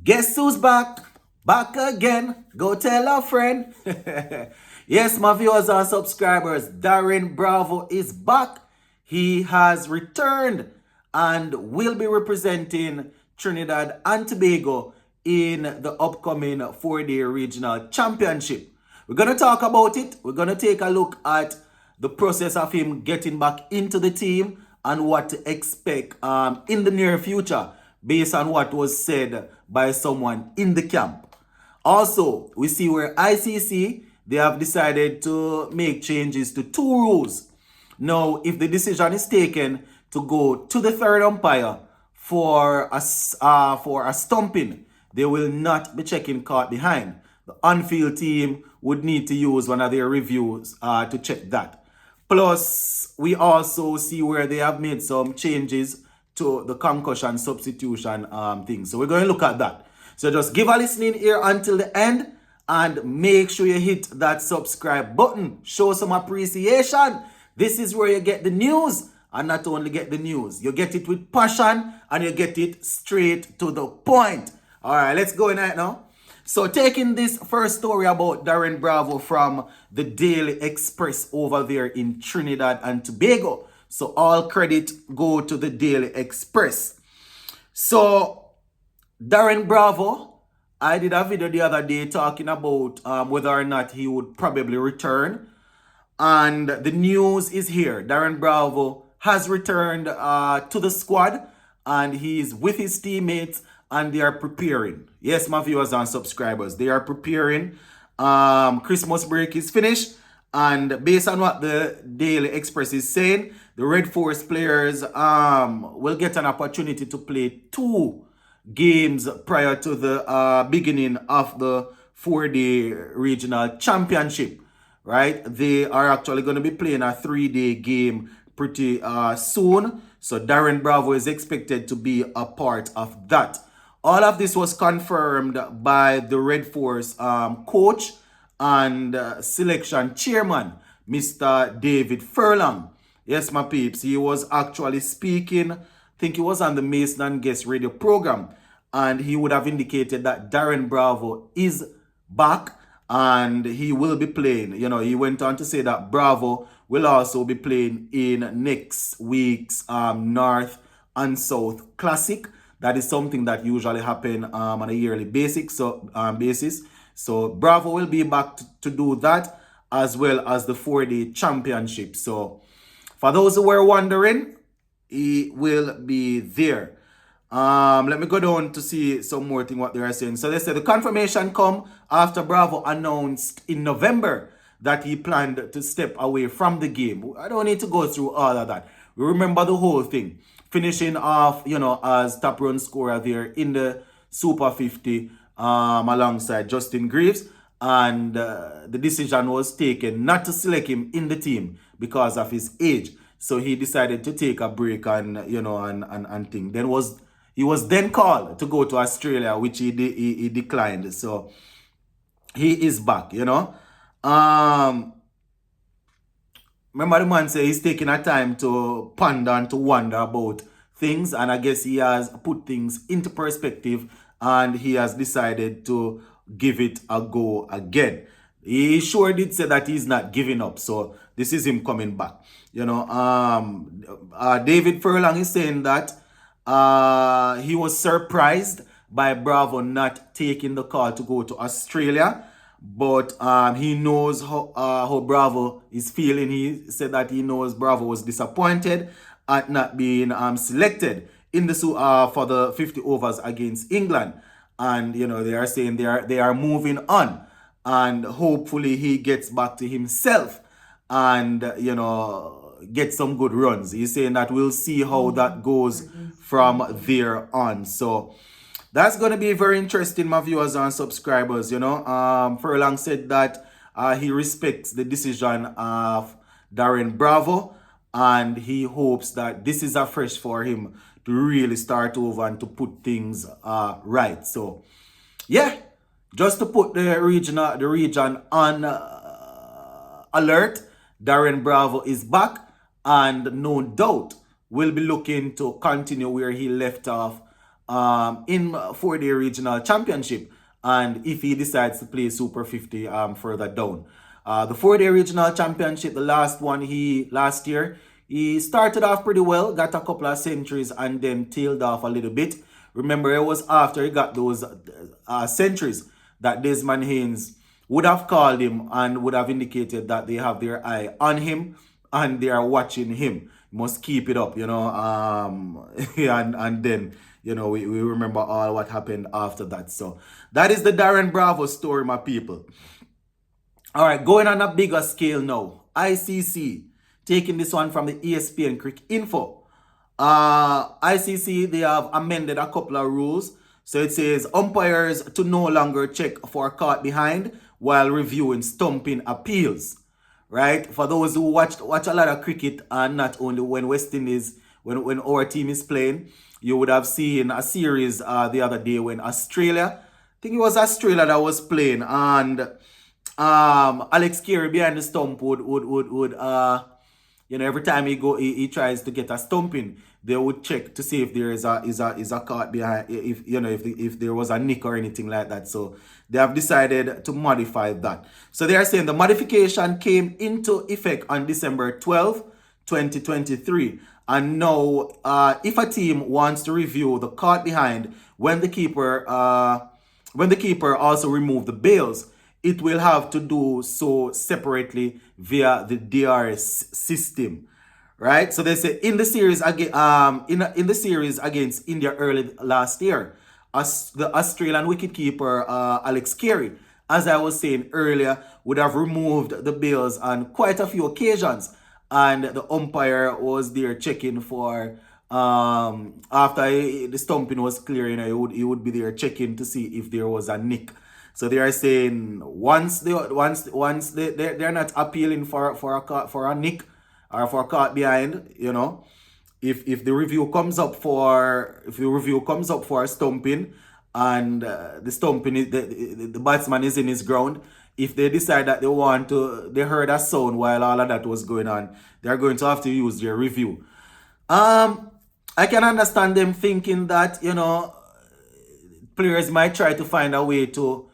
Guess who's back? Back again. Go tell a friend. Yes, my viewers and subscribers, Darren Bravo is back. He has returned and will be representing Trinidad and Tobago in the upcoming 4-day regional championship. We're going to talk about it. We're going to take a look at the process of him getting back into the team and what to expect in the near future based on what was said by someone in the camp. Also, we see where ICC, they have decided to make changes to 2 rules. Now, if the decision is taken to go to the third umpire for a stumping, they will not be checking caught behind. The on-field team would need to use one of their reviews to check that. Plus, we also see where they have made some changes to the concussion substitution thing. So we're going to look at that. So just give a listening ear until the end and make sure you hit that subscribe button. Show some appreciation. This is where you get the news, and not only get the news, you get it with passion and you get it straight to the point. All right, let's go in right now. So taking this first story about Darren Bravo from the Daily Express over there in Trinidad and Tobago. So all credit go to the Daily Express. So Darren Bravo, I did a video the other day talking about whether or not he would probably return. And the news is here. Darren Bravo has returned to the squad and he's with his teammates and they are preparing. Yes, my viewers and subscribers, they are preparing. Christmas break is finished. And based on what the Daily Express is saying, the Red Force players will get an opportunity to play 2 games prior to the beginning of the 4-day regional championship, right? They are actually going to be playing a 3-day game pretty soon. So Darren Bravo is expected to be a part of that. All of this was confirmed by the Red Force coach and selection chairman, Mr. David Furlong. Yes, my peeps, he was actually speaking, I think he was on the Mason and Guest radio program, and he would have indicated that Darren Bravo is back and he will be playing. You know, he went on to say that Bravo will also be playing in next week's North and South Classic. That is something that usually happen on a yearly basis. So Bravo will be back to do that, as well as the 4-day championship. So for those who were wondering, he will be there. Let me go down to see some more thing what they are saying. So they said the confirmation come after Bravo announced in November that he planned to step away from the game. I don't need to go through all of that. We remember the whole thing. Finishing off, you know, as top run scorer there in the Super 50 alongside Justin Greaves. And the decision was taken not to select him in the team because of his age. So he decided to take a break and, you know, and thing. He was then called to go to Australia, which he declined. So he is back, you know. Remember the man say he's taking a time to ponder and to wonder about things. And I guess he has put things into perspective and he has decided to give it a go again. He sure did say that he's not giving up. So this is him coming back. You know, David Furlong is saying that he was surprised by Bravo not taking the call to go to Australia. But he knows how Bravo is feeling. He said that he knows Bravo was disappointed at not being selected in the for the 50 overs against England. And, you know, they are saying they are moving on. And hopefully he gets back to himself and, you know, get some good runs. He's saying that we'll see how that goes from there on. So that's going to be very interesting, my viewers and subscribers, you know. Furlong said that he respects the decision of Darren Bravo and he hopes that this is a fresh for him to really start over and to put things right. So, yeah, just to put the region on alert, Darren Bravo is back and no doubt will be looking to continue where he left off in 4-day regional championship, and if he decides to play Super 50 further down. The 4-day regional championship, the last one last year, he started off pretty well, got a couple of centuries, and then tailed off a little bit. Remember, it was after he got those centuries that Desmond Haynes would have called him and would have indicated that they have their eye on him and they are watching him. Must keep it up, and then, we remember all what happened after that. So that is the Darren Bravo story, my people. All right, going on a bigger scale now. ICC, taking this one from the ESPN Cricket Info. ICC, they have amended a couple of rules. So it says umpires to no longer check for caught behind while reviewing stumping appeals. Right? For those who watch a lot of cricket, and not only when West Indies, when our team is playing, you would have seen a series the other day when Australia, I think it was Australia that was playing, and Alex Carey behind the stump would every time he tries to get a stumping, they would check to see if there is a caught behind, if there was a nick or anything like that. So they have decided to modify that. So they are saying the modification came into effect on December 12th, 2023. And now, if a team wants to review the caught behind when the keeper also removed the bails, it will have to do so separately via the DRS system, right? So they say in the series in the series against India early last year, the Australian wicketkeeper Alex Carey, as I was saying earlier, would have removed the bails on quite a few occasions, and the umpire was there checking for after the stumping was clear, he would be there checking to see if there was a nick. So they are saying once they're not appealing for a nick or for a caught behind, if the review comes up for a stumping, and the stumping is the batsman is in his ground, if they decide that they heard a sound while all of that was going on, they're going to have to use their review. I can understand them thinking that players might try to find a way to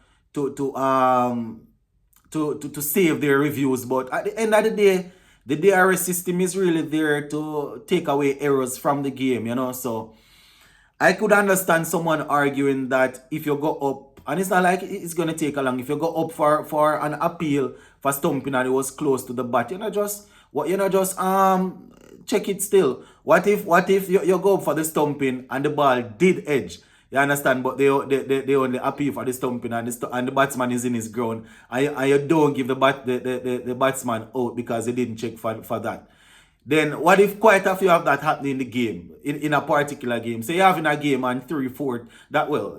save their reviews, but at the end of the day, the DRS system is really there to take away errors from the game, so I could understand someone arguing that if you go up, and it's not like it's going to take a long, if you go up for an appeal for stumping and it was close to the bat, just check it still. What if you go up for the stumping and the ball did edge? You understand? But they only appeal for the stumping, and the batsman is in his ground, and you don't give the batsman out because they didn't check for that. Then what if quite a few of that happening in the game, in a particular game? Say you're having a game and 3-4,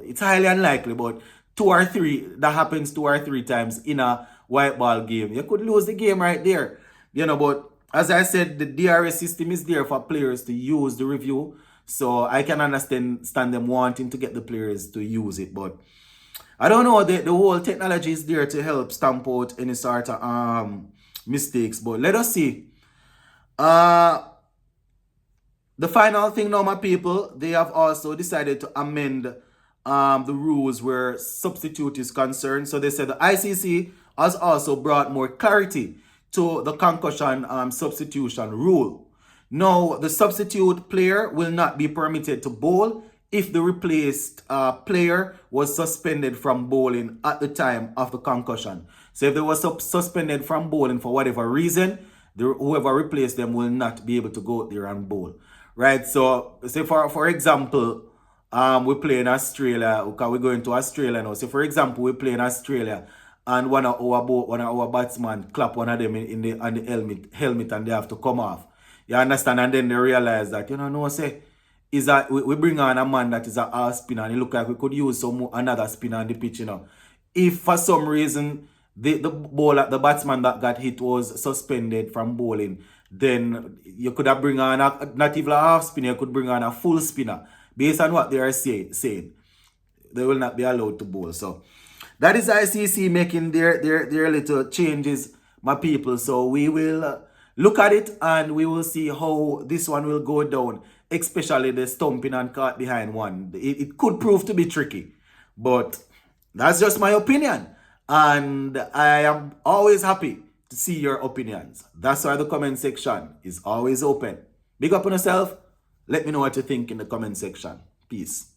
it's highly unlikely, but 2 or 3, that happens 2 or 3 times in a white ball game. You could lose the game right there. But as I said, the DRS system is there for players to use the review. So I can understand them wanting to get the players to use it. But I don't know, the whole technology is there to help stamp out any sort of mistakes. But let us see. The final thing now, my people, they have also decided to amend the rules where substitute is concerned. So they said the ICC has also brought more clarity to the concussion substitution rule. Now, the substitute player will not be permitted to bowl if the replaced player was suspended from bowling at the time of the concussion. So if they were suspended from bowling for whatever reason, whoever replaced them will not be able to go out there and bowl. Right? So, say for example, we play in Australia, because we're going to Australia now. So, for example, we play in Australia, and one of our batsmen clap one of them on the helmet, and they have to come off. You understand? And then they realize that, is that we bring on a man that is a half spinner, and it look like we could use another spinner on the pitch, If for some reason the batsman that got hit was suspended from bowling, then you could have bring on not even a half spinner, you could bring on a full spinner. Based on what they are saying, they will not be allowed to bowl. So that is ICC making their little changes, my people. So we will look at it and we will see how this one will go down especially the stumping and caught behind one. It could prove to be tricky. But that's just my opinion. And I am always happy to see your opinions. That's why the comment section is always open. Big up on yourself. Let me know what you think in the comment section. Peace.